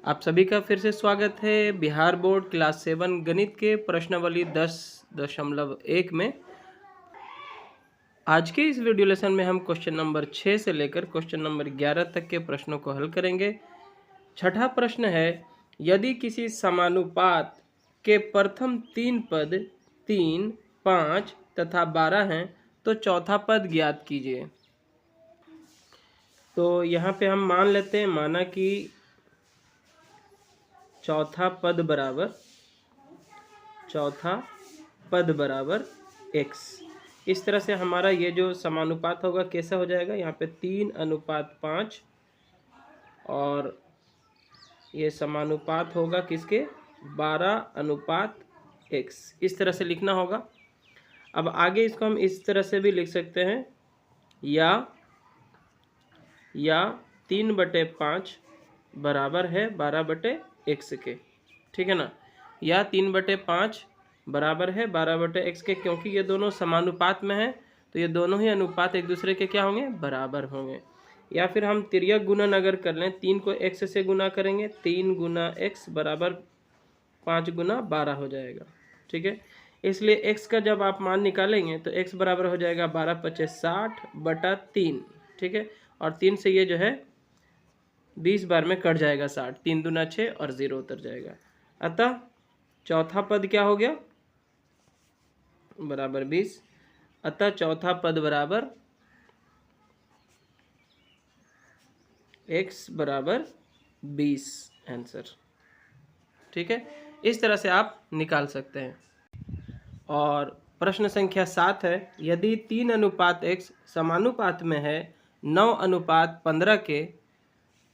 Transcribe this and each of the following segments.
आप सभी का फिर से स्वागत है बिहार बोर्ड क्लास 7 गणित के प्रश्नावली 10.1 में। आज के इस वीडियो लेसन में हम क्वेश्चन नंबर 6 से लेकर क्वेश्चन नंबर 11 तक के प्रश्नों को हल करेंगे। छठा प्रश्न है, यदि किसी समानुपात के प्रथम 3 पद 3, 5 तथा 12 हैं तो चौथा पद ज्ञात कीजिए। तो यहाँ पे हम मान लेते हैं, माना कि चौथा पद बराबर x। इस तरह से हमारा ये जो समानुपात होगा कैसा हो जाएगा, यहाँ पे 3:5 और ये समानुपात होगा किसके, 12:x। इस तरह से लिखना होगा। अब आगे इसको हम इस तरह से भी लिख सकते हैं, या 3/5 बराबर है 12/x के, ठीक है ना। या 3/5 बराबर है 12/x के, क्योंकि ये दोनों समानुपात में हैं तो ये दोनों ही अनुपात एक दूसरे के क्या होंगे, बराबर होंगे। या फिर हम तिर्यक गुणन अगर कर लें, 3 को x से गुना करेंगे, 3 गुना x बराबर 5 गुना 12 हो जाएगा, ठीक है। इसलिए x का जब आप मान निकालेंगे तो x बराबर हो जाएगा 12×5 = 60/3, ठीक है। और 3 से ये जो है 20 बार में कट जाएगा 60, 3 दूना 6 और 0 उतर जाएगा। अतः चौथा पद क्या हो गया, बराबर 20। अतः चौथा पद बराबर x बराबर 20 आंसर, ठीक है। इस तरह से आप निकाल सकते हैं। और प्रश्न संख्या 7 है, यदि 3:x समानुपात में है 9:15 के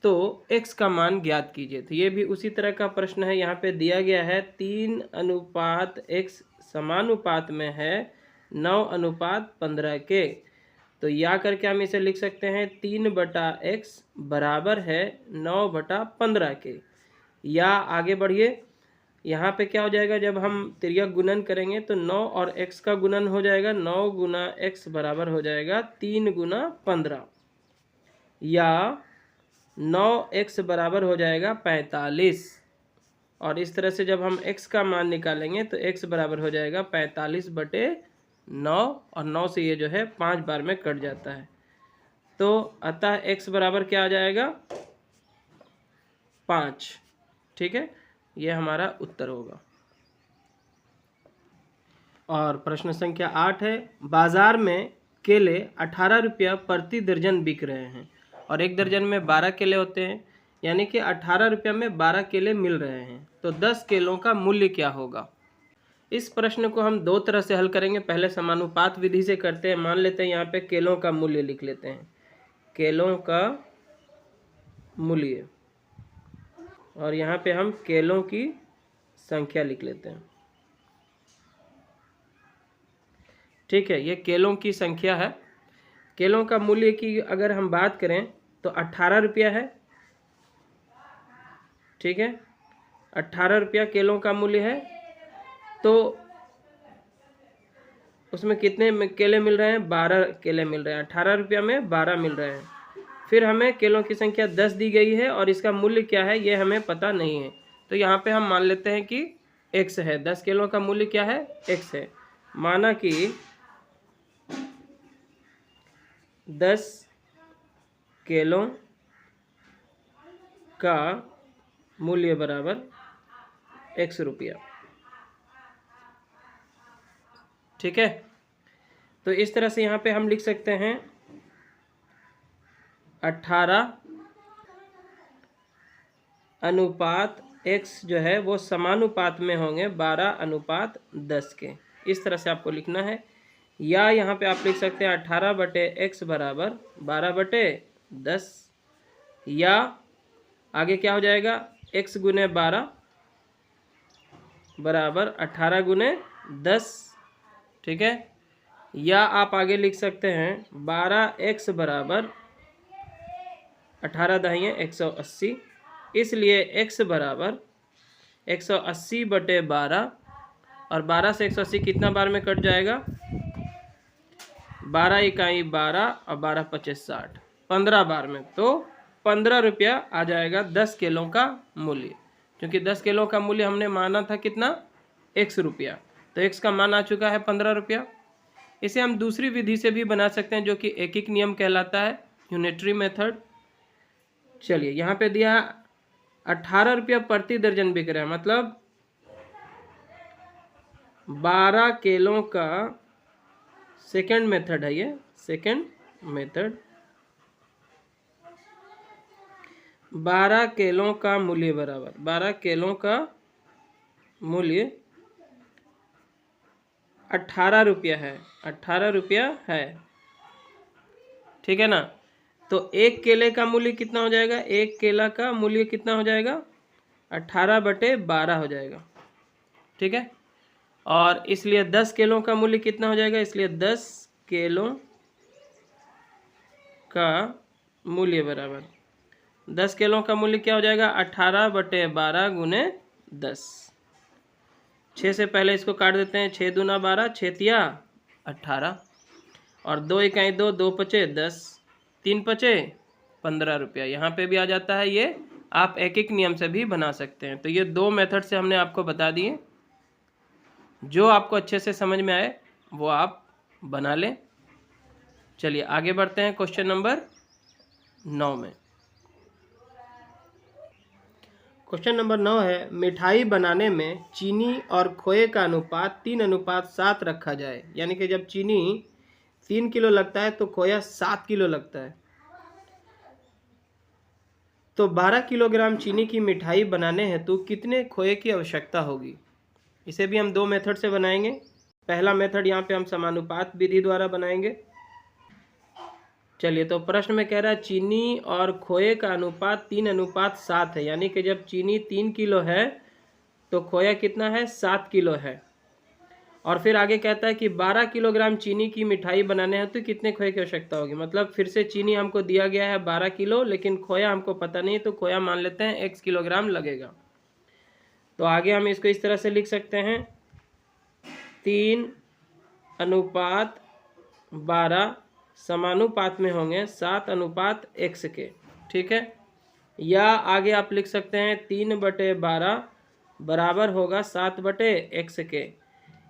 तो x का मान ज्ञात कीजिए। तो ये भी उसी तरह का प्रश्न है। यहाँ पे दिया गया है 3:x समानुपात में है 9:15 के। तो या करके हम इसे लिख सकते हैं 3/x बराबर है 9/15 के। या आगे बढ़िए, यहाँ पे क्या हो जाएगा, जब हम तिर्यक गुणन करेंगे तो 9 और x का गुणन हो जाएगा, 9 गुना x बराबर हो जाएगा 3 गुना 15। या 9x बराबर हो जाएगा 45। और इस तरह से जब हम x का मान निकालेंगे तो x बराबर हो जाएगा 45/9, और 9 से ये जो है 5 बार में कट जाता है। तो अतः x बराबर क्या आ जाएगा, 5, ठीक है। ये हमारा उत्तर होगा। और प्रश्न संख्या 8 है, बाजार में केले 18 रुपया प्रति दर्जन बिक रहे हैं और एक दर्जन में 12 केले होते हैं, यानी कि 18 रुपया में 12 केले मिल रहे हैं, तो 10 केलों का मूल्य क्या होगा। इस प्रश्न को हम दो तरह से हल करेंगे। पहले समानुपात विधि से करते हैं। मान लेते हैं यहाँ पे केलों का मूल्य लिख लेते हैं, केलों का मूल्य, और यहाँ पे हम केलों की संख्या लिख लेते हैं, ठीक है। ये केलों की संख्या है। केलों का मूल्य की अगर हम बात करें तो 18 रुपया है, ठीक है। 18 रुपया केलों का मूल्य है। तो उसमें कितने केले मिल रहे हैं, 12 केले मिल रहे हैं। 18 रुपया में 12 मिल रहे हैं। फिर हमें केलों की संख्या 10 दी गई है और इसका मूल्य क्या है ये हमें पता नहीं है। तो यहाँ पे हम मान लेते हैं कि x है। 10 केलों का मूल्य क्या है, x है। माना कि 10 केलों का मूल्य बराबर x रुपया, ठीक है। तो इस तरह से यहाँ पे हम लिख सकते हैं 18:x जो है वो समानुपात में होंगे 12:10 के। इस तरह से आपको लिखना है। या यहाँ पे आप लिख सकते हैं 18/x बराबर 12/10। या आगे क्या हो जाएगा, x गुने 12 बराबर 18 गुने 10, ठीक है। या आप आगे लिख सकते हैं 12x बराबर 18 दाहिए 180। इसलिए x बराबर 180/12, और 12 से 180 कितना बार में कट जाएगा, 12 इकाई 12 और 12×5 = 60, 15 बार में। तो 15 रुपया आ जाएगा 10 किलो का मूल्य, क्योंकि 10 किलो का मूल्य हमने माना था कितना, x रुपया, तो x का मान आ चुका है 15 रुपया। इसे हम दूसरी विधि से भी बना सकते हैं जो कि एकीक नियम कहलाता है, यूनिटरी मेथड। चलिए यहाँ पे दिया 18 रुपया प्रति दर्जन बिक रहा है, मतलब 12 किलो का सेकंड मेथड है ये, सेकंड मेथड। 12 किलो का मूल्य बराबर 12 किलो का मूल्य 18 रुपया है, 18 रुपया है, ठीक है ना। तो एक केले का मूल्य कितना हो जाएगा, एक केला का मूल्य कितना हो जाएगा, 18/12 हो जाएगा, ठीक है। और इसलिए 10 किलो का मूल्य कितना हो जाएगा, इसलिए 10 किलो का मूल्य बराबर 10 किलो का मूल्य क्या हो जाएगा, 18/12 गुने 10। 6 से पहले इसको काट देते हैं, 6 दूना 12, 6 तिया 18, और 2 इकाई 2, 2 पचे 10, 3 पचे 15 रुपया। यहाँ पे भी आ जाता है ये, आप एक एक नियम से भी बना सकते हैं। तो ये दो मेथड से हमने आपको बता दिए, जो आपको अच्छे से समझ में आए वो आप बना लें। चलिए आगे बढ़ते हैं क्वेश्चन नंबर 9 में। क्वेश्चन नंबर 9 है, मिठाई बनाने में चीनी और खोए का अनुपात 3:7 रखा जाए। यानी कि जब चीनी 3 किलो लगता है तो खोया 7 किलो लगता है। तो 12 किलोग्राम चीनी की मिठाई बनाने हेतु कितने खोए की आवश्यकता होगी। इसे भी हम दो मेथड से बनाएंगे। पहला मेथड यहाँ पे हम समानुपात विधि द्वारा बनाएंगे। चलिए, तो प्रश्न में कह रहा है चीनी और खोए का अनुपात 3:7 है। यानी कि जब चीनी 3 किलो है तो खोया कितना है, 7 किलो है। और फिर आगे कहता है कि 12 किलोग्राम चीनी की मिठाई बनाने हैं तो कितने खोए की आवश्यकता होगी। मतलब फिर से चीनी हमको दिया गया है 12 किलो, लेकिन खोया हमको पता नहीं, तो खोया मान लेते हैं x किलोग्राम लगेगा। तो आगे हम इसको इस तरह से लिख सकते हैं, 3:12 समानुपात में होंगे 7:x के, ठीक है। या आगे आप लिख सकते हैं 3/12 बराबर होगा 7/x के।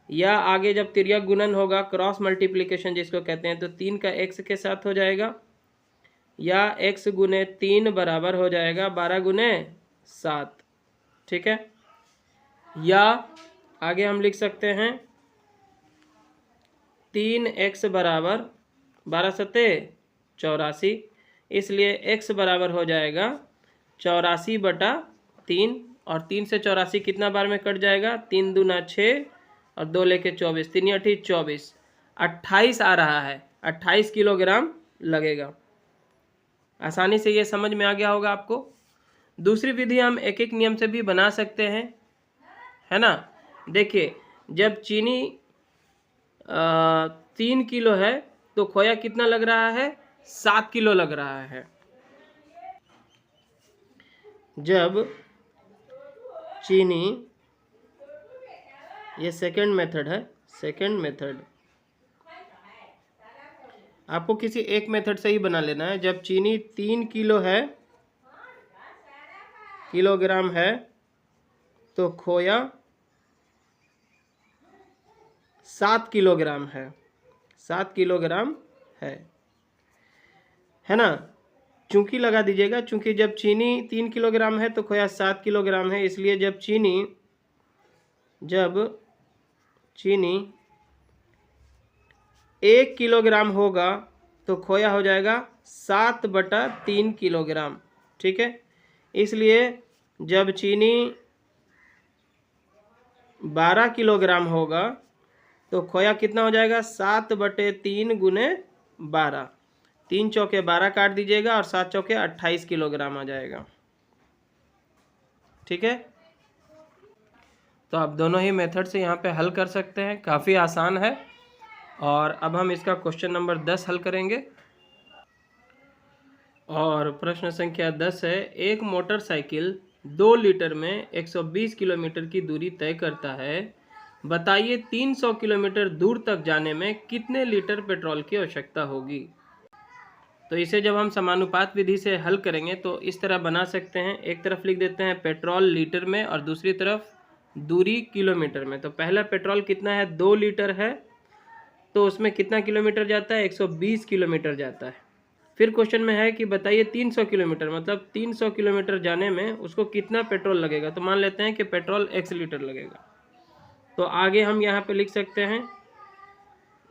या आगे जब तिर्यक गुणन होगा, क्रॉस मल्टीप्लिकेशन जिसको कहते हैं, तो 3 का x के साथ हो जाएगा। या x गुने 3 बराबर हो जाएगा 12 गुने 7, ठीक है। या आगे हम लिख सकते हैं 3x बराबर 12 सत्ते 84, इसलिए x बराबर हो जाएगा 84/3। और 3 से 84 कितना बार में कट जाएगा, 3 दूना 6 और 2 लेके 24, 3 8 24, 28 आ रहा है, 28 किलोग्राम लगेगा। आसानी से ये समझ में आ गया होगा आपको। दूसरी विधि हम एक एक नियम से भी बना सकते हैं, है ना। देखिए, जब चीनी 3 किलो है तो खोया कितना लग रहा है, 7 किलो लग रहा है। जब चीनी, ये सेकंड मेथड है, सेकंड मेथड आपको किसी एक मेथड से ही बना लेना है। जब चीनी 3 किलो है, किलोग्राम है, तो खोया 7 किलोग्राम है, 7 किलोग्राम है ना। चूंकि लगा दीजिएगा, चूंकि जब चीनी 3 किलोग्राम है तो खोया 7 किलोग्राम है, इसलिए जब चीनी 1 किलोग्राम होगा तो खोया हो जाएगा 7/3 किलोग्राम, ठीक है। इसलिए जब चीनी 12 किलोग्राम होगा तो खोया कितना हो जाएगा, 7/3 गुने 12, 3 चौके 12 काट दीजिएगा और 7 चौके 28 किलोग्राम आ जाएगा, ठीक है। तो आप दोनों ही मेथड से यहाँ पे हल कर सकते हैं, काफ़ी आसान है। और अब हम इसका क्वेश्चन नंबर 10 हल करेंगे। और प्रश्न संख्या 10 है, एक मोटरसाइकिल 2 लीटर में 120 किलोमीटर की दूरी तय करता है। बताइए 300 किलोमीटर दूर तक जाने में कितने लीटर पेट्रोल की आवश्यकता होगी। तो इसे जब हम समानुपात विधि से हल करेंगे तो इस तरह बना सकते हैं। एक तरफ लिख देते हैं पेट्रोल लीटर में और दूसरी तरफ दूरी किलोमीटर में। तो पहला पेट्रोल कितना है, 2 लीटर है, तो उसमें कितना किलोमीटर जाता है, 120 किलोमीटर जाता है। फिर क्वेश्चन में है कि बताइए 300 किलोमीटर, मतलब 300 किलोमीटर जाने में उसको कितना पेट्रोल लगेगा। तो मान लेते हैं कि पेट्रोल x लीटर लगेगा। तो आगे हम यहाँ पे लिख सकते हैं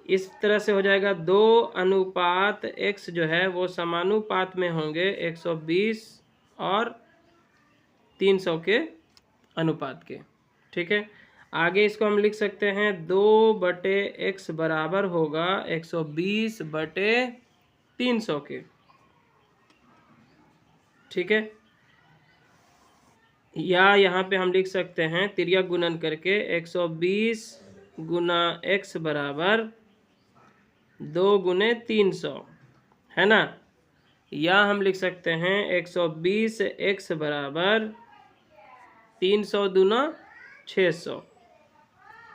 इस तरह से हो जाएगा, 2:x जो है वो समानुपात में होंगे 120 और 300 के अनुपात के। ठीक है, आगे इसको हम लिख सकते हैं 2/x बराबर होगा 120/300 के। ठीक है, या यहाँ पे हम लिख सकते हैं तिर्यक गुणन करके 120 गुना x बराबर 2 गुने 300, है ना। या हम लिख सकते हैं 120x बराबर 300 दूना 600।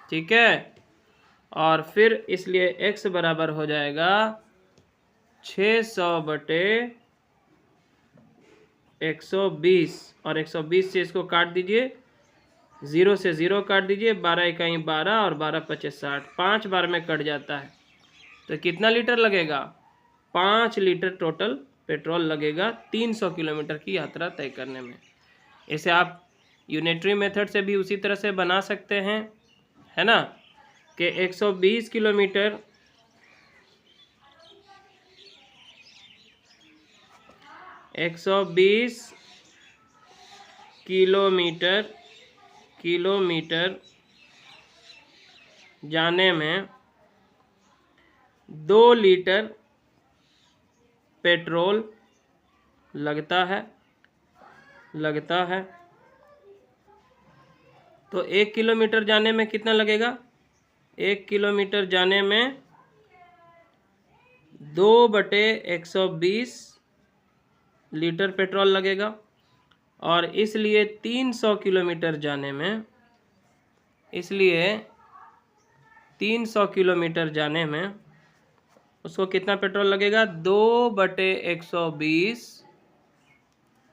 ठीक है, और फिर इसलिए x बराबर हो जाएगा 600/120 और 120 से इसको काट दीजिए, 0 से 0 काट दीजिए, 12 इकाई 12 और 12 पचे 60, 5 बार में कट जाता है। तो कितना लीटर लगेगा, 5 लीटर टोटल पेट्रोल लगेगा 300 किलोमीटर की यात्रा तय करने में। इसे आप यूनिटरी मेथड से भी उसी तरह से बना सकते हैं, है ना, कि 120 किलोमीटर किलोमीटर जाने में 2 लीटर पेट्रोल लगता है। तो 1 किलोमीटर जाने में कितना लगेगा, 1 किलोमीटर जाने में 2/120 लीटर पेट्रोल लगेगा। और इसलिए 300 किलोमीटर जाने में उसको कितना पेट्रोल लगेगा, 2/120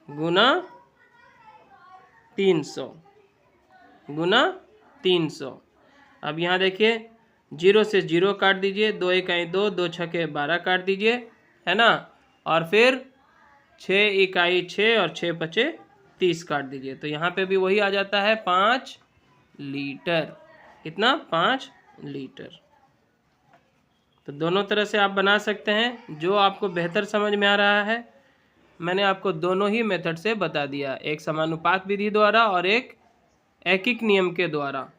गुना 300। अब यहाँ देखिए 0 से 0 काट दीजिए, 2 इकाई 2, 2 छके 12 काट दीजिए, है ना, और फिर 6 इकाई 6 और 6 पचे 30 काट दीजिए। तो यहाँ पे भी वही आ जाता है 5 लीटर। कितना, 5 लीटर। तो दोनों तरह से आप बना सकते हैं, जो आपको बेहतर समझ में आ रहा है। मैंने आपको दोनों ही मेथड से बता दिया, एक समानुपात विधि द्वारा और एक एकिक नियम के द्वारा।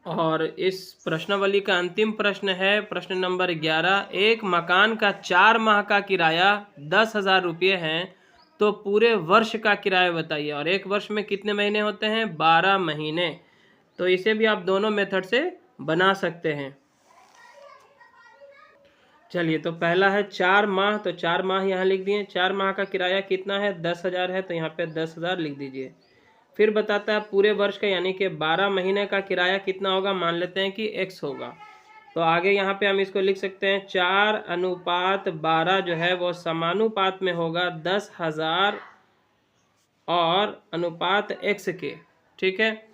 और इस प्रश्नावली का अंतिम प्रश्न है प्रश्न नंबर 11। एक मकान का 4 माह का किराया 10,000 रुपये है, तो पूरे वर्ष का किराया बताइए। और एक वर्ष में कितने महीने होते हैं, 12 महीने। तो इसे भी आप दोनों मेथड से बना सकते हैं। चलिए, तो पहला है 4 माह, तो 4 माह यहाँ लिख दिए। 4 माह का किराया कितना है, 10,000 है, तो यहाँ पे 10,000 लिख दीजिए। फिर बताता है पूरे वर्ष का, यानी कि 12 महीने का किराया कितना होगा, मान लेते हैं कि x होगा। तो आगे यहाँ पे हम इसको लिख सकते हैं 4:12 जो है वो समानुपात में होगा 10,000 और अनुपात x के। ठीक है,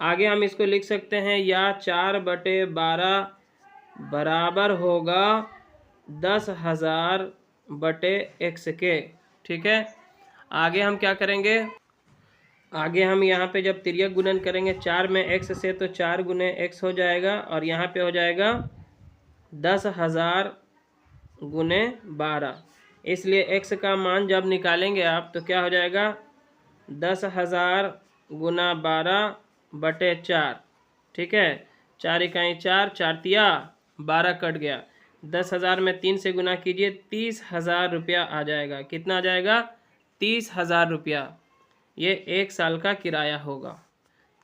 आगे हम इसको लिख सकते हैं या 4/12 बराबर होगा 10,000/x के। ठीक है, आगे हम क्या करेंगे, आगे हम यहाँ पे जब तिर्यक गुणन करेंगे 4 में x से, तो 4 गुने x हो जाएगा, और यहाँ पे हो जाएगा 10,000 गुने 12। इसलिए x का मान जब निकालेंगे आप, तो क्या हो जाएगा, 10,000 गुना 12/4। ठीक है, 4 इकाई 4, 4 तिया 12 कट गया, 10,000 में 3 से गुना कीजिए, 30,000 रुपया आ जाएगा। कितना आ जाएगा, 30,000 रुपया। ये 1 साल का किराया होगा।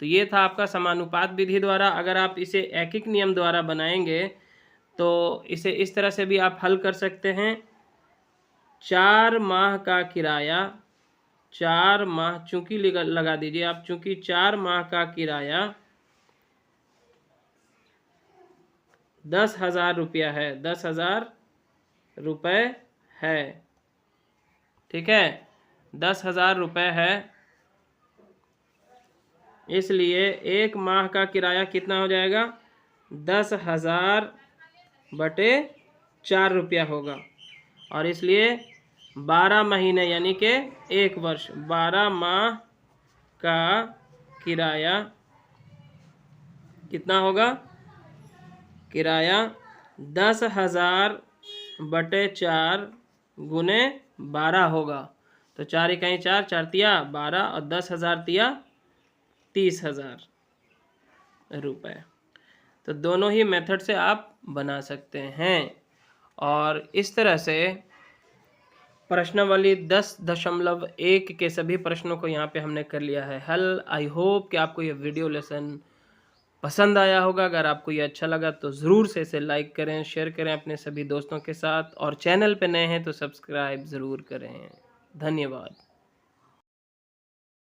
तो ये था आपका समानुपात विधि द्वारा। अगर आप इसे एकिक नियम द्वारा बनाएंगे तो इसे इस तरह से भी आप हल कर सकते हैं। 4 माह का किराया, 4 माह चूंकि लगा दीजिए आप, चूंकि 4 माह का किराया 10,000 रुपया है, 10,000 रुपये है। ठीक है, 10,000 रुपये है, इसलिए 1 माह का किराया कितना हो जाएगा? 10,000 बटे 4 रुपया होगा। और इसलिए 12 महीने यानी कि 1 वर्ष, 12 माह का किराया कितना होगा? किराया 10,000 बटे 4 गुने 12 होगा। तो 4 इकाई 4, 4 तिया 12 और 10,000 तिया 30,000 रुपये। तो दोनों ही मेथड से आप बना सकते हैं। और इस तरह से प्रश्नावली 10.1 के सभी प्रश्नों को यहाँ पे हमने कर लिया है हल। आई होप कि आपको ये वीडियो लेसन पसंद आया होगा। अगर आपको ये अच्छा लगा तो ज़रूर से इसे लाइक करें, शेयर करें अपने सभी दोस्तों के साथ, और चैनल पे नए हैं तो सब्सक्राइब ज़रूर करें। धन्यवाद।